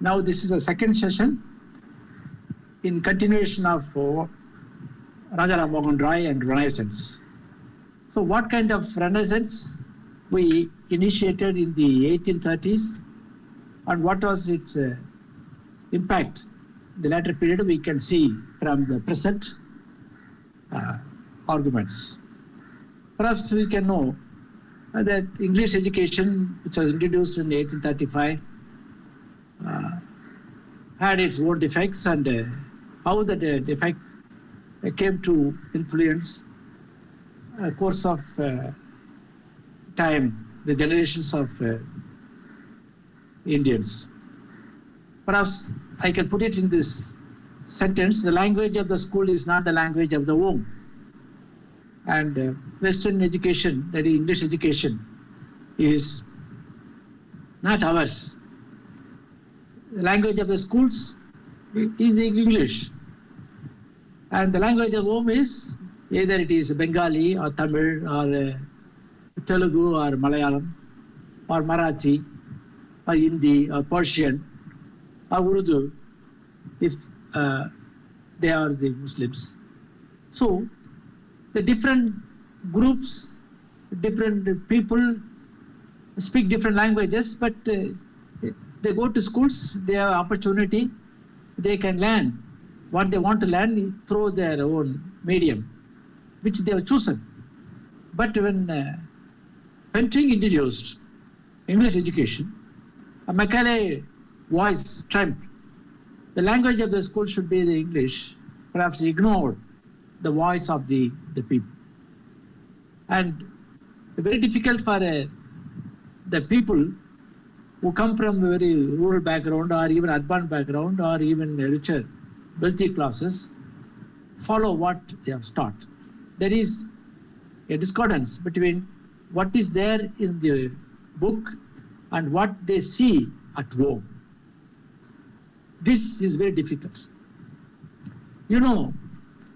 Now this is the second session in continuation of Rajaram Mohan Roy and Renaissance. So what kind of Renaissance we initiated in the 1830s and what was its impact in the latter period we can see from the present arguments. Perhaps we can know that English education, which was introduced in 1835, had its own defects, and how that defect came to influence a course of time, the generations of Indians. Perhaps I can put it in this sentence: the language of the school is not the language of the home. And Western education, that is English education, is not ours. The language of the schools is English. And the language of home is either it is Bengali or Tamil or Telugu or Malayalam or Marathi or Hindi or Persian or Urdu if they are the Muslims. So the different groups, different people speak different languages, but they go to schools, they have opportunity, they can learn what they want to learn through their own medium, which they have chosen. But when Penting introduced English education, Macaulay voice triumphed. The language of the school should be the English, perhaps ignored the voice of the people. And very difficult for the people who come from a very rural background or even urban background or even richer, wealthy classes, follow what they have taught. There is a discordance between what is there in the book and what they see at home. This is very difficult. You know,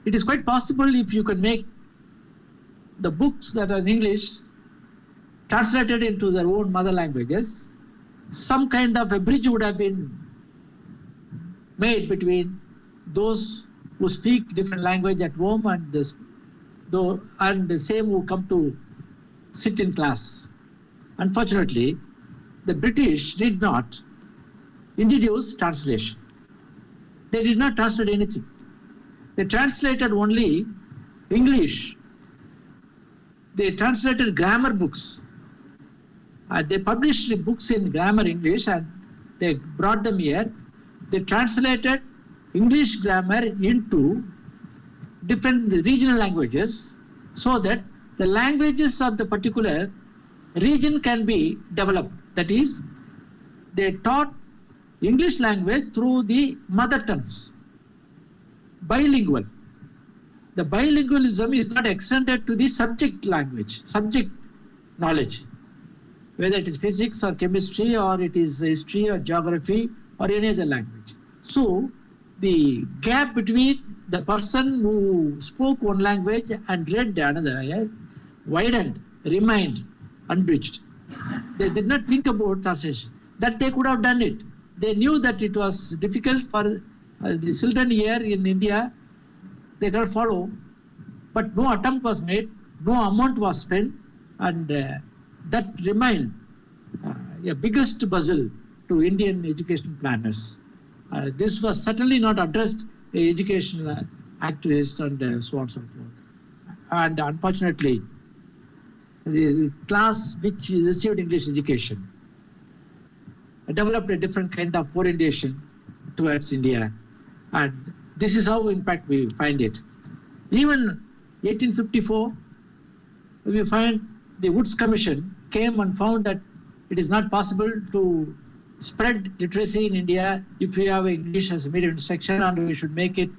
it is quite possible if you can make the books that are in English translated into their own mother languages, some kind of a bridge would have been made between those who speak different language at home and the same who come to sit in class. Unfortunately, the British did not introduce translation. They did not translate anything. They translated only English. They translated grammar books. They published books in grammar English and they brought them here. They translated English grammar into different regional languages so that the languages of the particular region can be developed. That is, they taught English language through the mother tongues. Bilingual. The bilingualism is not extended to the subject language, subject knowledge, whether it is physics or chemistry or it is history or geography or any other language. So the gap between the person who spoke one language and read another widened, remained unbridged. They did not think about translation. That they could have done it. They knew that it was difficult for the children here in India. They cannot follow, but no attempt was made, no amount was spent, and that remained a biggest puzzle to Indian education planners. This was certainly not addressed by educational activists and so on and so forth. And unfortunately, the class which received English education developed a different kind of orientation towards India. And this is how, in fact, we find it. Even 1854, we find the Woods Commission came and found that it is not possible to spread literacy in India if we have English as a medium instruction, and we should make it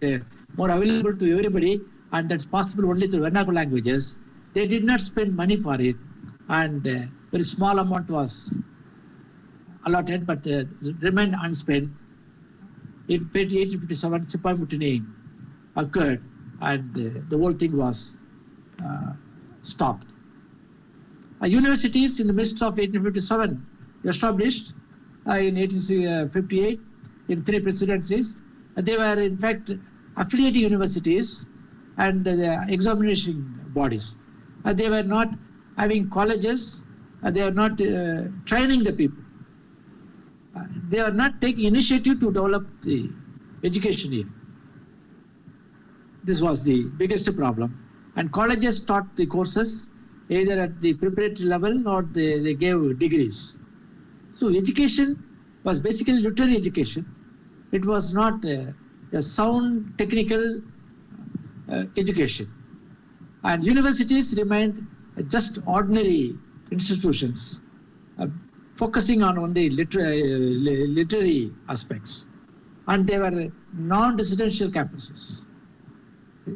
more available to everybody, and that's possible only through vernacular languages. They did not spend money for it, and very small amount was allotted, but remained unspent. In 1857, Sepoy Mutiny occurred, and the whole thing was stopped. Universities in the midst of 1857 established in 1858 in 3 presidencies. They were in fact affiliating universities and the examination bodies. They were not having colleges, they are not training the people. They are not taking initiative to develop the education here. This was the biggest problem. And colleges taught the courses either at the preparatory level or they gave degrees. So education was basically literary education. It was not a sound technical education. And universities remained just ordinary institutions, focusing on only literary aspects. And they were non-residential campuses.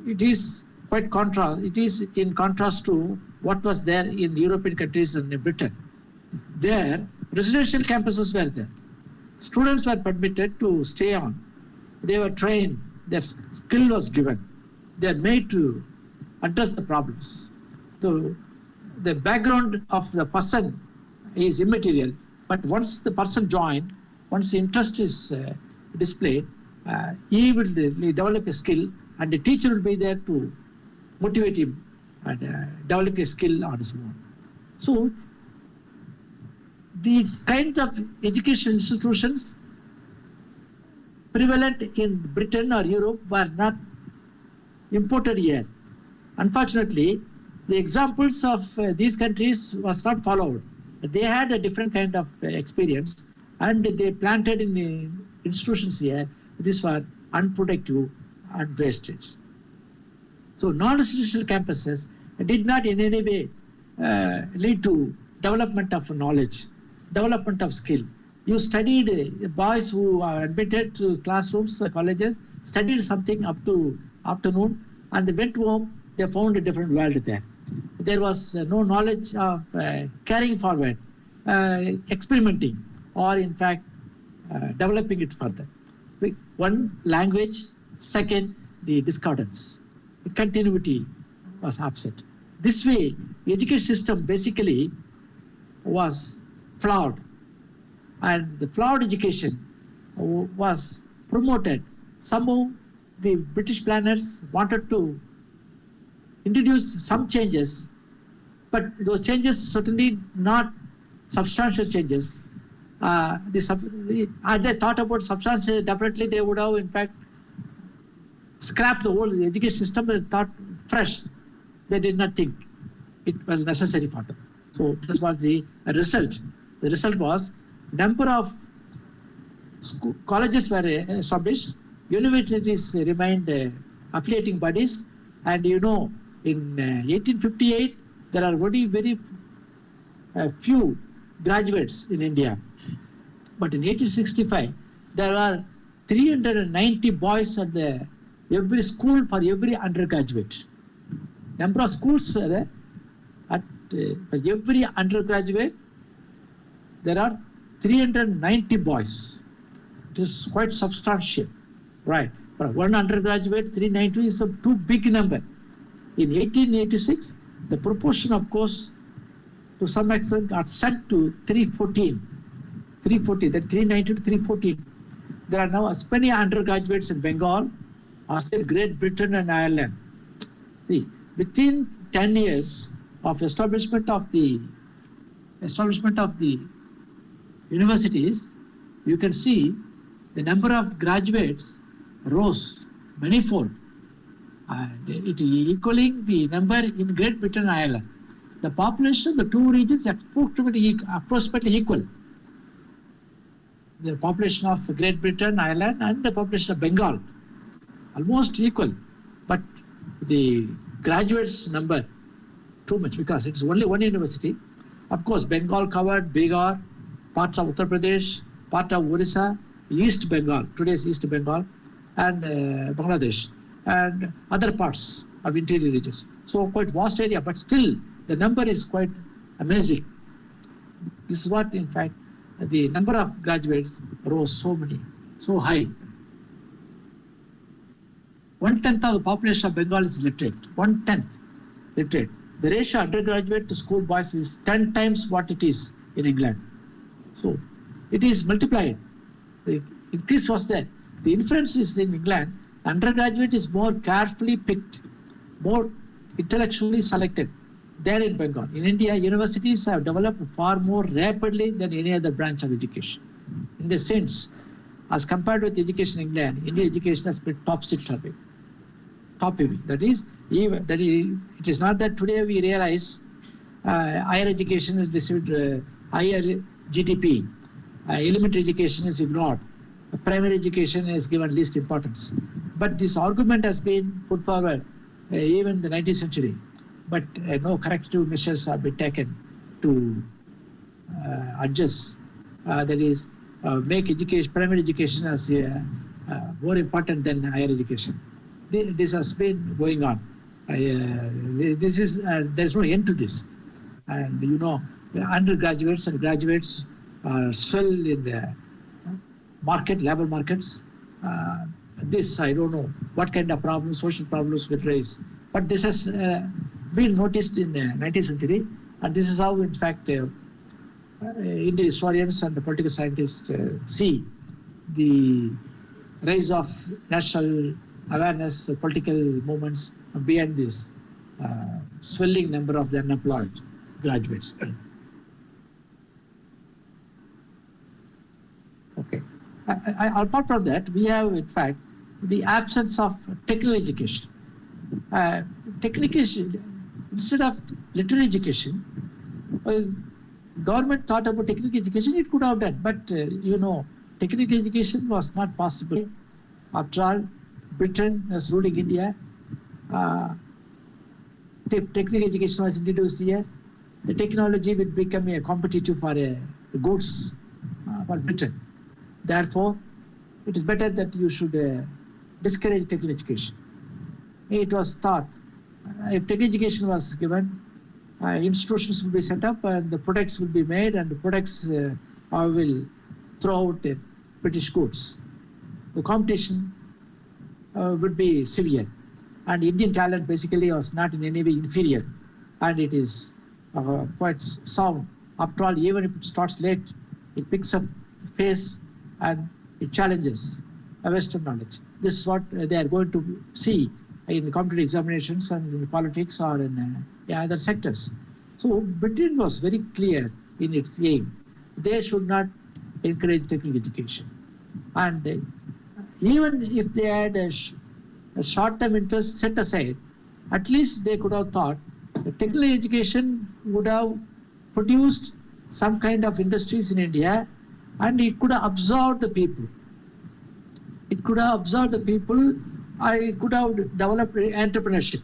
It is quite contrast. It is in contrast to what was there in European countries and in Britain. There, residential campuses were there. Students were permitted to stay on. They were trained. Their skill was given. They are made to address the problems. So the background of the person is immaterial, but once the person joins, once the interest is displayed, he will develop a skill, and the teacher will be there to motivate him and develop a skill on his own. So the kinds of education institutions prevalent in Britain or Europe were not imported here. Unfortunately, the examples of these countries was not followed. They had a different kind of experience, and they planted in institutions here. These were unproductive and wastage. So non-residential campuses did not in any way lead to development of knowledge, development of skill. You studied, boys who are admitted to classrooms, colleges, studied something up to afternoon, and they went home, they found a different world there. There was no knowledge of carrying forward, experimenting, or in fact, developing it further. One, language. Second, the discordance. The continuity was absent. This way, the education system basically was flawed. And the flawed education was promoted. Somehow, the British planners wanted to introduce some changes, but those changes certainly not substantial changes. Had they thought about substantial, definitely they would have in fact scrapped the whole education system and thought fresh. They did not think it was necessary for them. So this was the result. The result was number of colleges were established, universities remained affiliating bodies, and you know, in 1858, there are very few graduates in India. But in 1865, there are 390 boys at every school for every undergraduate. Number of schools are there. For every undergraduate, there are 390 boys. It is quite substantial, right? For one undergraduate, 390 is a too big number. In 1886, the proportion, of course, to some extent got set to 314. 340, that 390 to 314. There are now as many undergraduates in Bengal as in Great Britain and Ireland. See, within 10 years of establishment of the universities, you can see the number of graduates rose manifold, and it equaling the number in Great Britain and Ireland. The population of the two regions approximately equal. The population of Great Britain, Ireland, and the population of Bengal, almost equal. But the graduates number too much because it's only one university. Of course, Bengal covered Bihar, parts of Uttar Pradesh, part of Orissa, East Bengal, today's East Bengal, and Bangladesh, and other parts of interior regions. So quite vast area, but still the number is quite amazing. This is what, in fact, the number of graduates rose so high. 1/10 of the population of Bengal is literate. 1/10 literate. The ratio undergraduate to school boys is 10 times what it is in England. So So it is multiplied. The increase was there. The inference is in England. Undergraduate is more carefully picked, more intellectually selected than in Bengal. In India, universities have developed far more rapidly than any other branch of education. In the sense, as compared with education in England, Indian education has been topsy-turvy. Top-heavy. That is, it is not that today we realize higher education has received higher GDP, elementary education is ignored, primary education is given least importance. But this argument has been put forward even in the 19th century, but no corrective measures have been taken to adjust, that is, make education, primary education as more important than higher education. This has been going on. There's no end to this. And you know, undergraduates and graduates swell in the market, labor markets. This, I don't know what kind of problems, social problems will raise. But this has been noticed in the 19th century. And this is how, in fact, Indian historians and the political scientists see the rise of national awareness, political movements beyond this swelling number of the unemployed graduates. Okay. Apart from that, we have, in fact, the absence of technical education. Instead of literary education, government thought about technical education, it could have done. But, you know, technical education was not possible. After all, Britain was ruling India. Technical education was introduced here. The technology would become a competitive for goods for Britain. Therefore, it is better that you should discourage technical education. It was thought, if technical education was given, institutions will be set up and the products will be made, and the products will throw out British goods. The competition would be severe, and Indian talent basically was not in any way inferior, and it is quite sound. After all, even if it starts late, it picks up the pace and it challenges Western knowledge. This is what they are going to see in competitive examinations and in politics or in other sectors. So Britain was very clear in its aim. They should not encourage technical education. And even if they had a short-term interest set aside, at least they could have thought that technical education would have produced some kind of industries in India, and it could have absorbed the people. It could have absorbed the people. It could have developed entrepreneurship.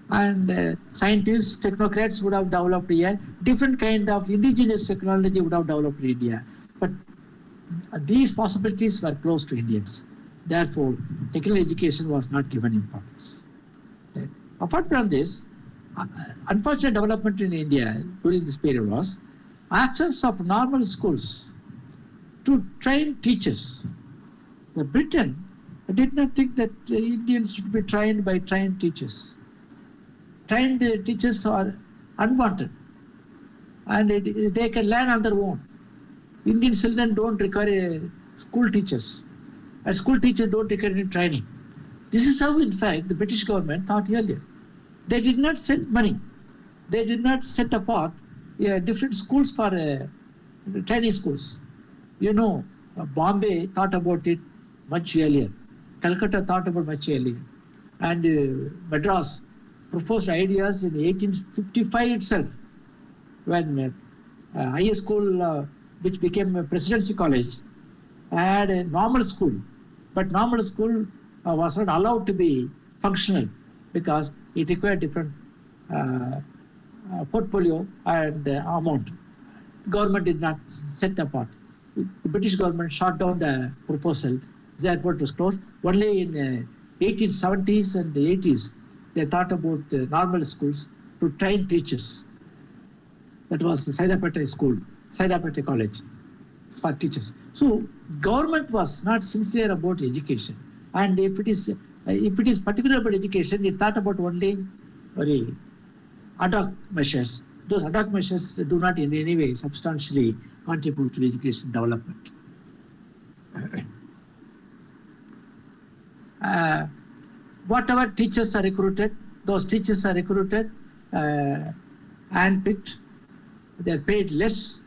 And scientists, technocrats would have developed here. Different kind of indigenous technology would have developed in India. But these possibilities were closed to Indians. Therefore, technical education was not given importance. Apart from this, unfortunate development in India during this period was absence of normal schools to train teachers. The Britain did not think that Indians should be trained by trained teachers. Trained teachers are unwanted, and they can learn on their own. Indian children don't require school teachers, and school teachers don't require any training. This is how, in fact, the British government thought earlier. They did not send money. They did not set apart different schools for training schools. You know, Bombay thought about it much earlier. Calcutta thought about much earlier. And Madras proposed ideas in 1855 itself, when high school, which became a presidency college, had a normal school. But normal school was not allowed to be functional because it required different portfolio and amount. The government did not set apart. The British government shot down the proposal. The airport was closed. Only in 1870s and the 80s, they thought about normal schools to train teachers. That was the Saidapeta school, Saidapeta college for teachers. So government was not sincere about education. And if it is particular about education, it thought about only very ad hoc measures. those ad hoc measures do not in any way substantially contribute to education development. Whatever teachers are recruited, those teachers are recruited, handpicked, they are paid less,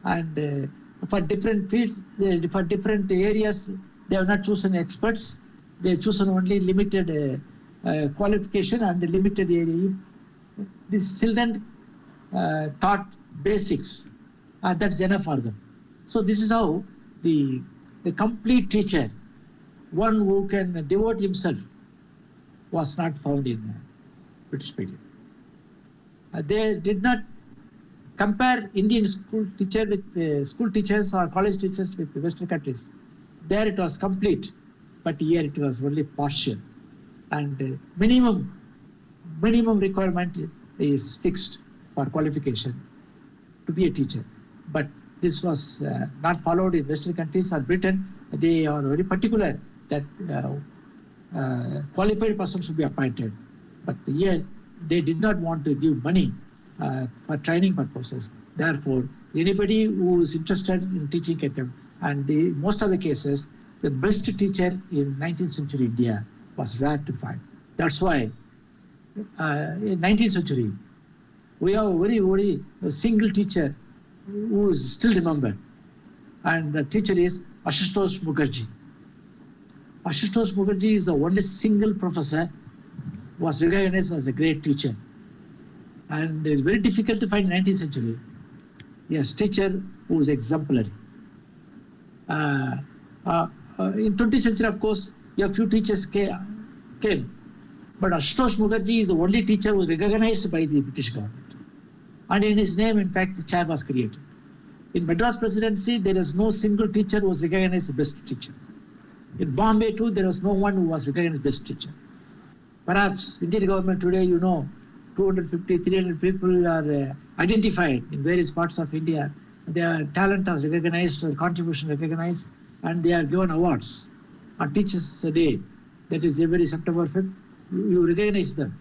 and for different fields, for different areas, they have not chosen experts. They have chosen only limited qualification and limited area. These children taught basics, and that's enough for them. So this is how the complete teacher, one who can devote himself, was not found in British period. They did not compare Indian school teacher with school teachers or college teachers with the Western countries. There it was complete, but here it was only partial. And minimum requirement is fixed for qualification to be a teacher. But this was not followed in Western countries or Britain. They are very particular that qualified persons should be appointed. But here they did not want to give money for training purposes. Therefore, anybody who is interested in teaching can come. And most of the cases, the best teacher in 19th century India was rare to find. That's why in 19th century, we have a very single teacher who is still remembered. And the teacher is Ashutosh Mukherjee. Ashutosh Mukherjee is the only single professor who was recognized as a great teacher. And it's very difficult to find in 19th century. Yes, teacher who was exemplary. In 20th century, of course, a few teachers came. But Ashutosh Mukherjee is the only teacher who was recognized by the British government. And in his name, in fact, the chair was created. In Madras Presidency, there is no single teacher who was recognized as best teacher. In Bombay too, there was no one who was recognized as best teacher. Perhaps Indian government today, 250, 300 people are identified in various parts of India. Their talent is recognized, their contribution recognized, and they are given awards. On Teachers' Day, that is every September 5th, you recognize them.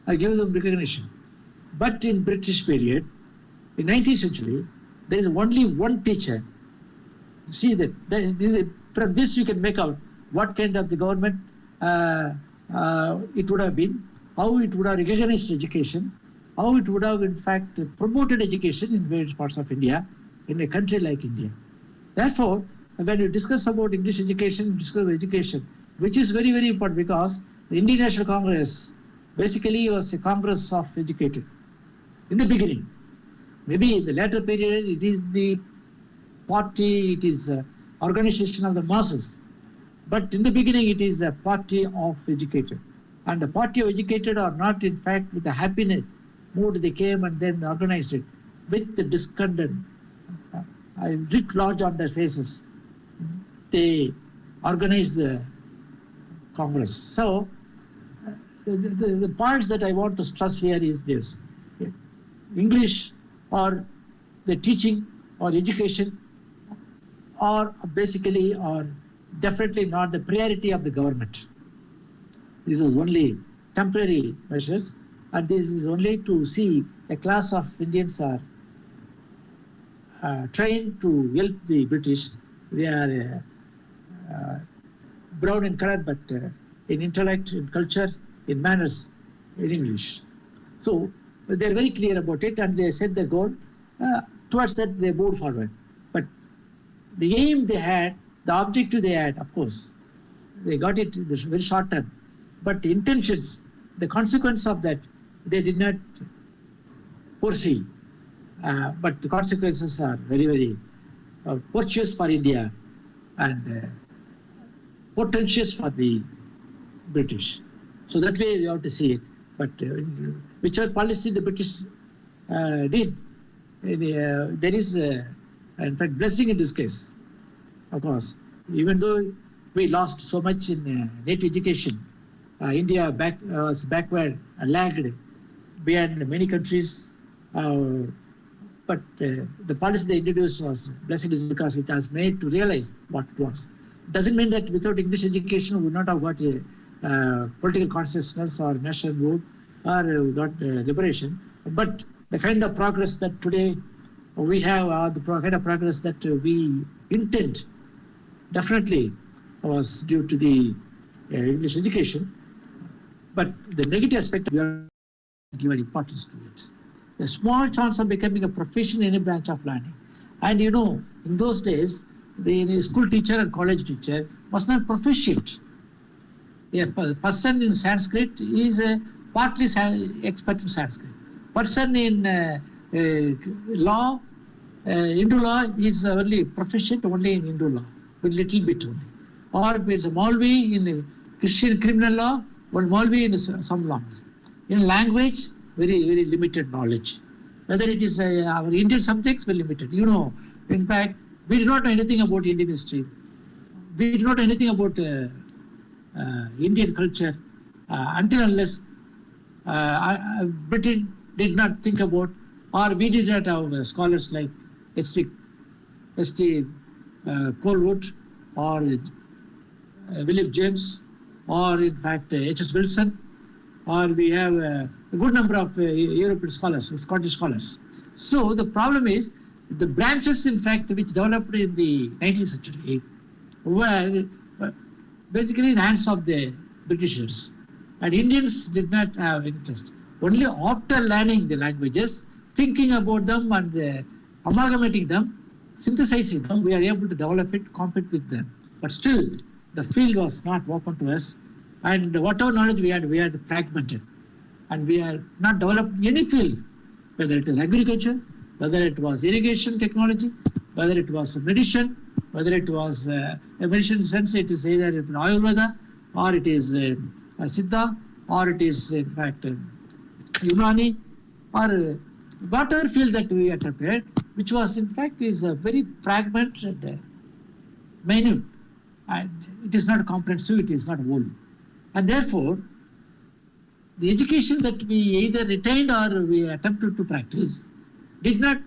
I give them recognition. But in British period, in 19th century, there is only one teacher. See that from this you can make out what kind of the government it would have been, how it would have recognized education, how it would have in fact promoted education in various parts of India, in a country like India. Therefore, when you discuss about English education, discuss about education, which is very important because the Indian National Congress basically was a congress of educated. In the beginning, maybe in the later period, it is the party, it is organization of the masses. But in the beginning, it is a party of educated. And the party of educated are not, in fact, with the happiness mood they came and then organized it with the discontent writ large on their faces. They organized the Congress. So the points that I want to stress here is this. English or the teaching or education are basically or definitely not the priority of the government. This is only temporary measures, and this is only to see a class of Indians are trained to help the British. They are brown in color, but in intellect, in culture, in manners, in English. So they're very clear about it, and they set their goal. Towards that, they moved forward. But the aim they had, the objective they had, of course, they got it in the very short term. But the intentions, the consequence of that, they did not foresee. But the consequences are very portentous for India and portentous for the British. So that way we have to see it. But whichever policy the British did, there is, in fact, blessing in this case. Of course, even though we lost so much in native education, India was backward and lagged behind many countries. But the policy they introduced was blessed because it has made to realize what it was. Doesn't mean that without English education we would not have got a political consciousness or national mood or got liberation. But the kind of progress that today we have, the kind of progress that we intend, definitely was due to the English education. But the negative aspect, we are given importance to it. A small chance of becoming a professional in any branch of learning. And you know, in those days, the school teacher and college teacher was not proficient. A person in Sanskrit is partly expert in Sanskrit. Person in law, Hindu law is only proficient only in Hindu law, a little bit only. Or it's a Maulvi in Christian criminal law, or Maulvi in some laws. In language, very limited knowledge. Whether it is our Indian subjects, very limited. You know, in fact, we do not know anything about Indian history. We do not know anything about Indian culture until unless Britain did not think about, or we did not have scholars like H.T. Colewood or William James, or in fact H.S. Wilson, or we have a good number of European scholars, Scottish scholars. So the problem is the branches, in fact, which developed in the 19th century were basically in the hands of the Britishers, and Indians did not have interest. Only after learning the languages, thinking about them and amalgamating them, synthesizing them, we are able to develop it, compete with them. But still, the field was not open to us, and whatever knowledge we had fragmented, and we are not developed any field, whether it is agriculture, whether it was irrigation technology, whether it was medicine, whether it was a medicine sense, it is either Ayurveda, or it is Siddha, or it is in fact Unani, or whatever field that we attempted, which was in fact is a very fragmented, minute, and it is not comprehensive, it is not whole. And therefore, the education that we either retained or we attempted to practice did not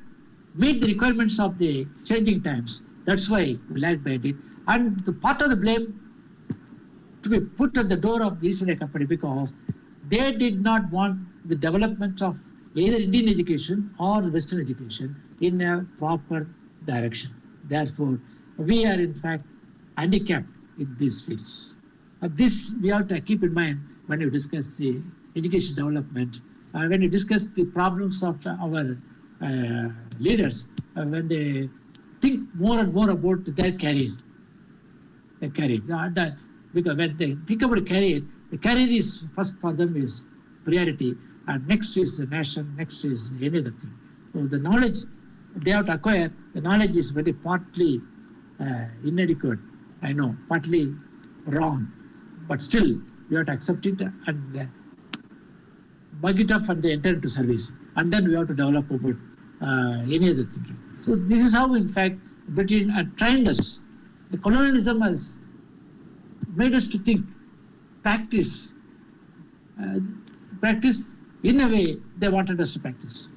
meet the requirements of the changing times. That's why we lagged behind it. And the part of the blame to be put at the door of the East India Company, because they did not want the development of either Indian education or Western education in a proper direction. Therefore, we are in fact handicapped in these fields. This we have to keep in mind when you discuss the education development, when you discuss the problems of our leaders, when they think more and more about their career. Because when they think about career, the career is first for them is priority, and next is the nation, next is any other thing. So the knowledge they have to acquire, the knowledge is very partly inadequate, I know, partly wrong, but still we have to accept it and bug it up and they enter into service, and then we have to develop about any other thinking. So this is how, in fact, Britain had trained us. The colonialism has made us to think, practice in a way they wanted us to practice.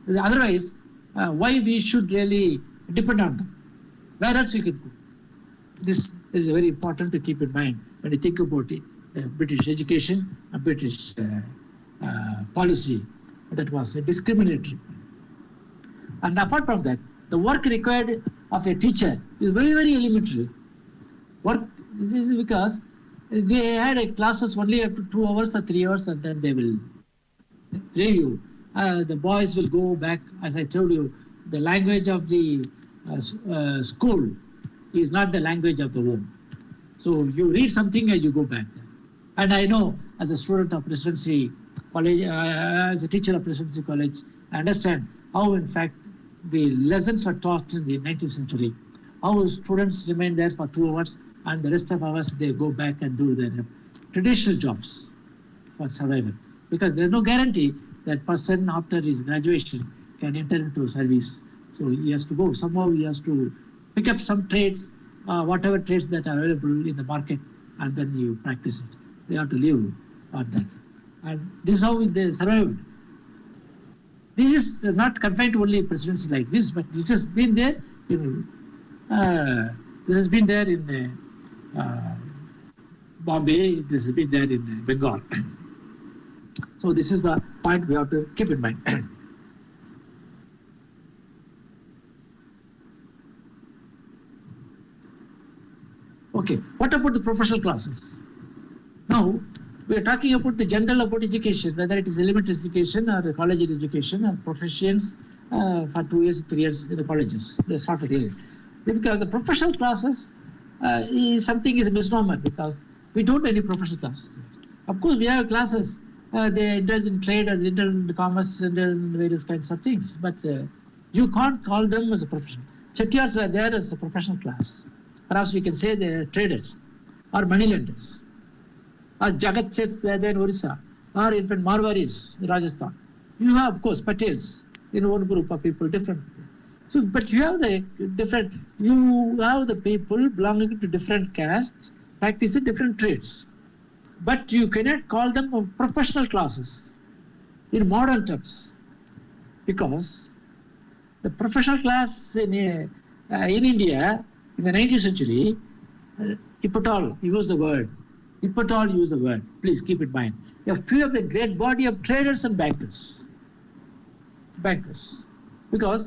Otherwise, why we should really depend on them? Where else we could go? This is very important to keep in mind when you think about it, British education, a British policy that was discriminatory. And apart from that, the work required of a teacher is very elementary. This is because they had classes only up to 2 hours or 3 hours, and then they will review. The boys will go back, as I told you, the language of the school is not the language of the home. So you read something and you go back there. And I know, as a student of Presidency College, as a teacher of Presidency College, I understand how, in fact, the lessons are taught in the 19th century. How students remain there for 2 hours, and the rest of hours they go back and do their traditional jobs for survival. Because there is no guarantee that person after his graduation can enter into service. So he has to go. Somehow he has to pick up some trades, whatever trades that are available in the market, and then you practice it. They have to live on that. And this is how they survived. This is not confined to only presidency like this, but this has been there in Bombay, this has been there in Bengal. So this is the part point we have to keep in mind. Okay, what about the professional classes? Now, we are talking about the general about education, whether it is elementary education or college education or professions for 2 years, 3 years in the colleges. They started here. Because the professional classes is a misnomer because we don't have any professional classes. Of course, we have classes, they indulge in trade or indulge in commerce and various kinds of things, but you can't call them as a profession. Chettiars were there as a professional class. Perhaps we can say they are traders or moneylenders. Or Jagat Seths there in Orissa, or in fact Marwaris in Rajasthan. You have, of course, Patels in one group of people, different. So, but you have the people belonging to different castes, practicing different trades. But you cannot call them professional classes in modern terms, because the professional class in India in the 19th century, if at all use the word, please keep in mind, you have few of the great body of traders and bankers. Because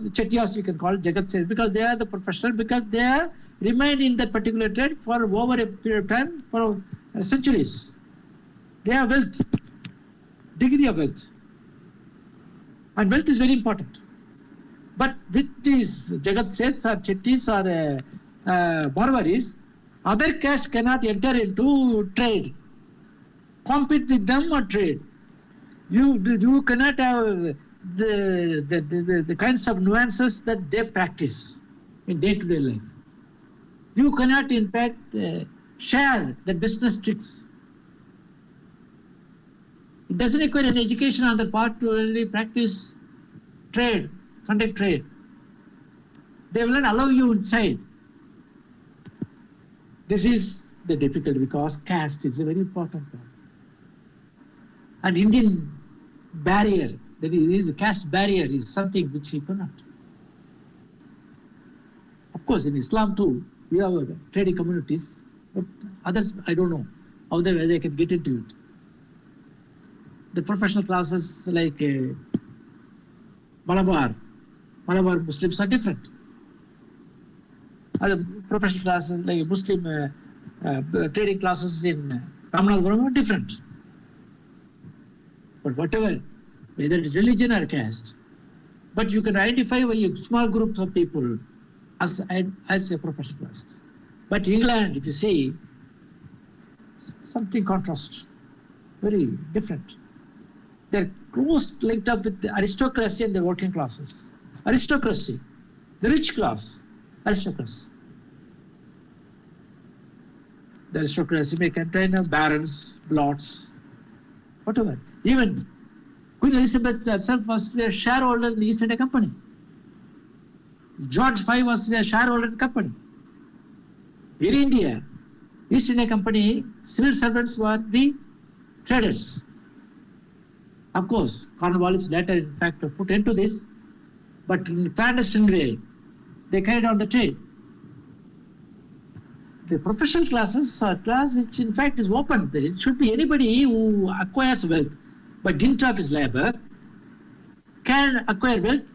the Chettiars you can call Jagat Seth, because they are the professional, because they are remained in that particular trade for over a period of time, for centuries. They have wealth, degree of wealth. And wealth is very important. But with these Jagat Seths or Chettis or Marwaris, other castes cannot enter into trade, compete with them or trade. You cannot have the kinds of nuances that they practice in day-to-day life. You cannot, in fact, share the business tricks. It doesn't require an education on the part to really practice trade, conduct trade. They will not allow you inside. This is the difficulty because caste is a very important one. And Indian barrier, that is a caste barrier, is something which you cannot. Of course, in Islam too, we have trading communities, but others, I don't know how they can get into it. The professional classes like Malabar Muslims are different. Other professional classes like Muslim trading classes in Ramanathapuram are different. But whatever, whether it is religion or caste, but you can identify a small groups of people as a professional classes. But England, if you see, something contrast, very different. They're close linked up with the aristocracy and the working classes. Aristocracy, the rich class, aristocracy. The aristocracy may contain barons, lords, whatever. Even Queen Elizabeth herself was a shareholder in the East India Company. George V was a shareholder in the company. In India, East India Company civil servants were the traders. Of course, Cornwallis later, in fact, put into this, but in a clandestine way, they carried on the trade. The professional classes are a class which, in fact, is open. It should be anybody who acquires wealth by dint of his labor can acquire wealth,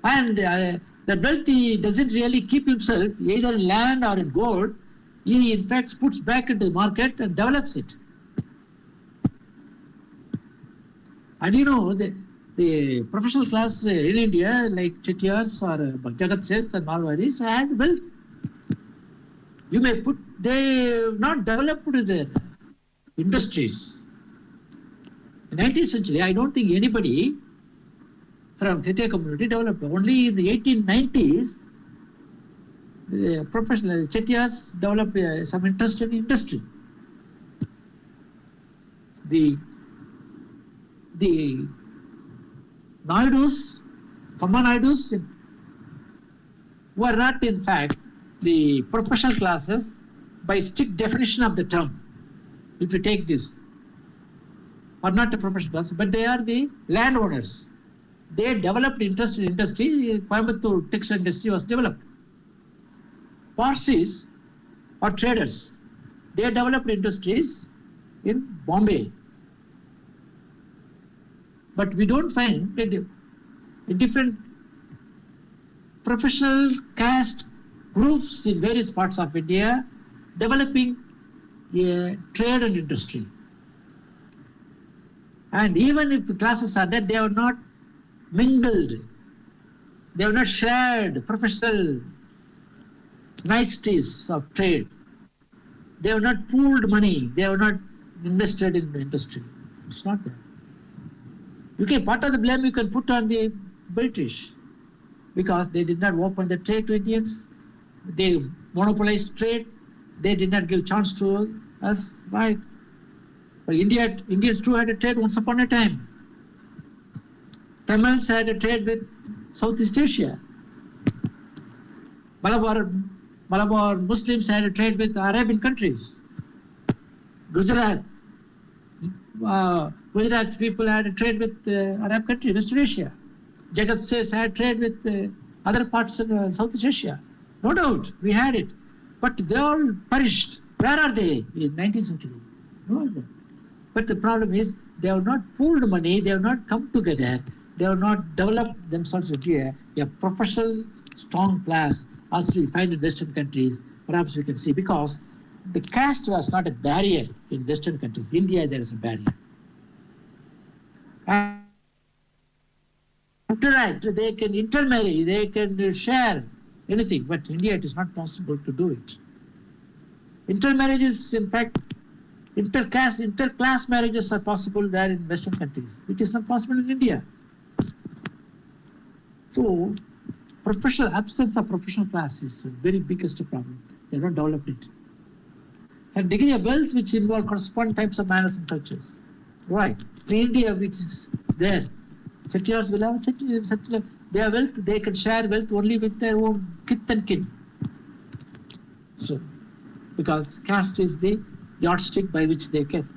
and that wealth he doesn't really keep himself either in land or in gold. He, in fact, puts back into the market and develops it. And you know, the professional class in India, like Chettiars or Jagat Seths and Marwaris, had wealth. You may put, they have not developed their industries. In the 19th century, I don't think anybody from Chettiar community developed. Only in the 1890s, the professional Chettiars developed some interest in industry. The Naidus, Kamma Naidus, were not in fact the professional classes by strict definition of the term. If you take this, are not a professional class, but they are the landowners. They developed interest in industry. Coimbatore textile industry was developed. Parsis are traders. They developed industries in Bombay. But we don't find different professional caste groups in various parts of India developing a trade and industry. And even if the classes are there, they are not mingled. They have not shared professional niceties of trade. They have not pooled money. They have not invested in the industry. It's not there. Part of the blame you can put on the British because they did not open the trade to Indians. They monopolized trade. They did not give chance to us. Right? But Indians too had a trade once upon a time. Tamils had a trade with Southeast Asia. Malabar Muslims had a trade with Arabian countries. Gujarat people had a trade with Arab countries, Western Asia. Jagat says had trade with other parts of Southeast Asia. No doubt, we had it. But they all perished. Where are they in 19th century? No idea. But the problem is they have not pooled money, they have not come together, they have not developed themselves into a professional, strong class as we find in Western countries. Perhaps we can see because the caste was not a barrier in Western countries. India, there is a barrier. And interact, they can intermarry, they can share anything, but India, it is not possible to do it. Intermarriage is, in fact, interclass marriages are possible there in Western countries. It is not possible in India. So, absence of professional class is the very biggest problem. They have not developed it. And degree of wealth which involve corresponding types of manners and cultures. Right. In India, which is there, settlers will have settler. They have wealth, they can share wealth only with their own kith and kin. So, because caste is the yardstick by which they can.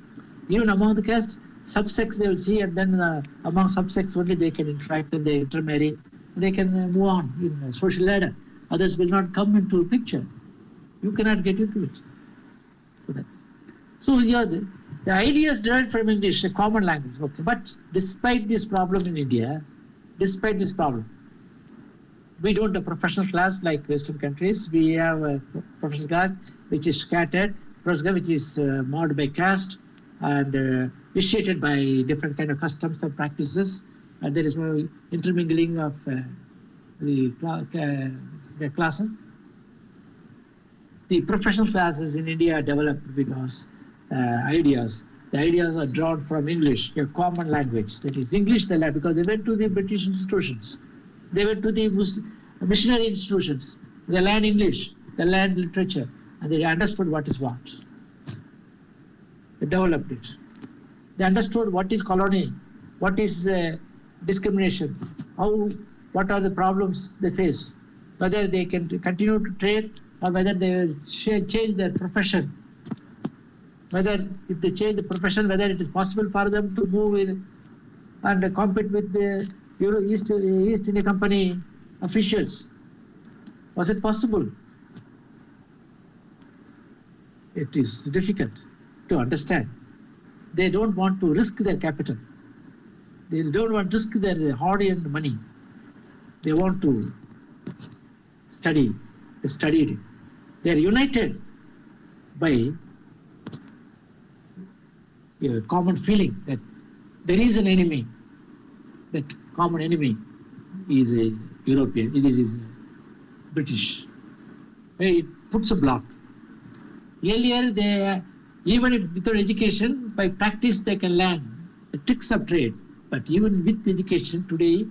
Even among the caste, subsects they will see, and then among subsects only they can interact and they intermarry. They can move on in a social ladder. Others will not come into the picture. You cannot get into it. So the ideas derived from English, a common language. Okay, but despite this problem in India, we don't have a professional class like Western countries. We have a professional class which is scattered, which is marred by caste and vitiated by different kind of customs and practices. And there is no intermingling of the classes. The professional classes in India are developed because the ideas are drawn from English, a common language. That is English they learn because they went to the British institutions. They went to the missionary institutions. They learned English, they learned literature, and they understood what is what. They developed it. They understood what is colony, what is discrimination, what are the problems they face, whether they can continue to trade or whether they will change their profession. Whether if they change the profession, whether it is possible for them to move in and compete with the East India Company officials. Was it possible? It is difficult to understand. They don't want to risk their capital. They don't want to risk their hard-earned money. They want to study. They studied it. They are united by a common feeling that there is an enemy. That common enemy is a European, it is British. It puts a block. Earlier, even without education, by practice they can learn the tricks of trade. But even with education today,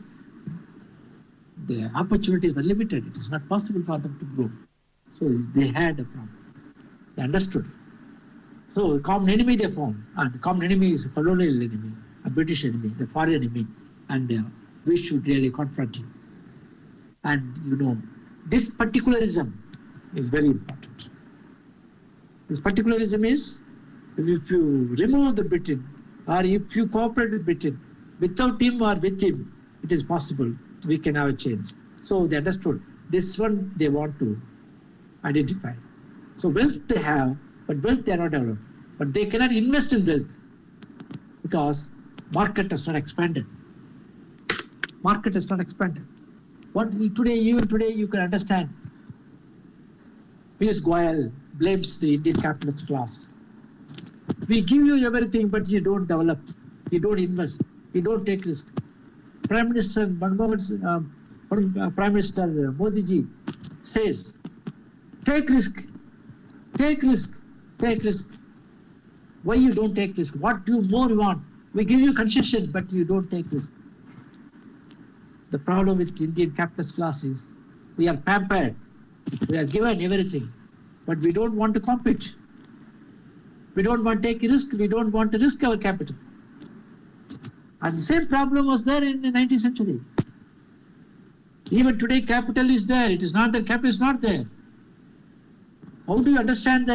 the opportunities were limited. It is not possible for them to grow. So they had a problem. They understood. So a common enemy they found. And the common enemy is a colonial enemy, a British enemy, the foreign enemy. And we should really confront him. And this particularism is very important. This particularism is, if you remove the Britain, or if you cooperate with Britain, without him or with him, it is possible we can have a change. So they understood. This one they want to identify. So wealth they have, but wealth they are not developed. But they cannot invest in wealth because Market has not expanded. Market has not expanded. Even today, you can understand. Piyush Goyal blames the Indian capitalist class. We give you everything, but you don't develop, you don't invest, you don't take risk. Prime Minister Modi ji says, take risk, take risk, take risk. Why you don't take risk? What do more you want? We give you concession, but you don't take risk. The problem with Indian capitalist class is we are pampered, we are given everything, but we don't want to compete. We don't want to take risk, we don't want to risk our capital. And the same problem was there in the 19th century. Even today, capital is there. It is not that capital is not there. How do you understand that?